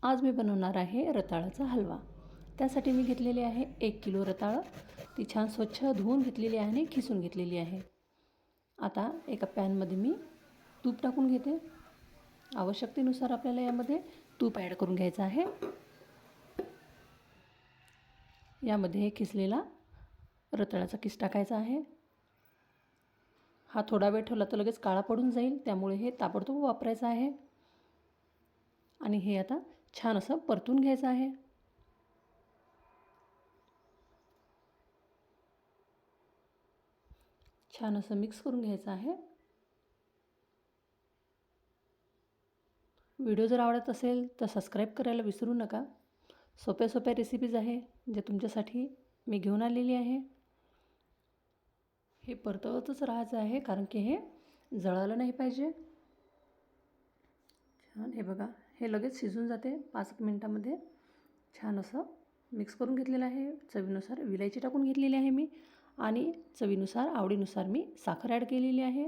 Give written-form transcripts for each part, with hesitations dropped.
आज मी बनवणार आहे रताळाचा हलवा। त्यासाठी मी घेतलेले आहे 1 किलो रताळं। ती छान स्वच्छ धुवून घेतलेली आहे आणि खिसून घेतलेली आहे। आता एका पॅनमध्ये मी तूप टाकून घेते। आवश्यकतेनुसार आपल्याला यामध्ये तूप ॲड करून घ्यायचं आहे। यामध्ये हे खिसलेला रताळाचा किस टाकायचा आहे। हा थोडा वेळ ठेवला तर लगेच काळा पडून जाईल, त्यामुळे हे ताबडतोब वापरायचं आहे। आणि हे आता छान असं परतून घ्यायचं आहे। छान असं मिक्स करून घ्यायचं आहे। व्हिडिओ जर आवडत असेल तर सबस्क्राईब करायला विसरू नका। सोप्या सोप्या रेसिपीज आहे जे तुमच्यासाठी मी घेऊन आलेली आहे। हे परतवतच राहायचं आहे कारण की हे जळालं नाही पाहिजे। छान हे बघा, हे लगेच शिजून जाते 5 मिनिटांमध्ये। छान असं मिक्स करून घेतलेलं आहे। चवीनुसार विलायची टाकून घेतलेली आहे मी आणि चवीनुसार आवडीनुसार मी साखर ॲड केलेली आहे।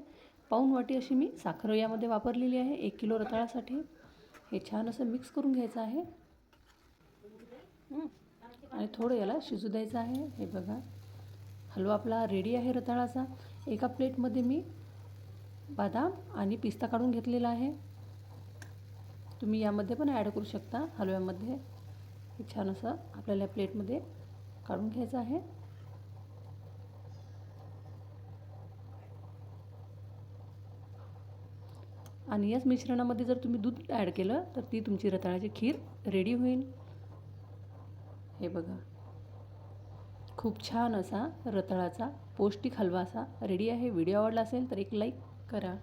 पाऊण वाटी अशी मी साखर यामध्ये वापरलेली आहे 1 किलो रताळासाठी। हे छान असं मिक्स करून घ्यायचं आहे आणि थोडं याला शिजू द्यायचं आहे। हे बघा, हलवा आपला रेडी आहे रताळाचा। एका प्लेटमध्ये मी बदाम आणि पिस्ता काढून घेतलेला आहे। तुम्ही यामध्ये पण ॲड करू शकता हलव्यामध्ये। हे छान असं आपल्याला प्लेटमध्ये काढून घ्यायचं आहे। आणि याच मिश्रणामध्ये जर तुम्ही दूध ॲड केलं तर ती तुमची रताळ्याची खीर रेडी होईल। हे बघा, खूप छान असा रताळाचा पौष्टिक हलवा असा रेडी आहे। व्हिडिओ आवडला असेल तर एक लाईक करा।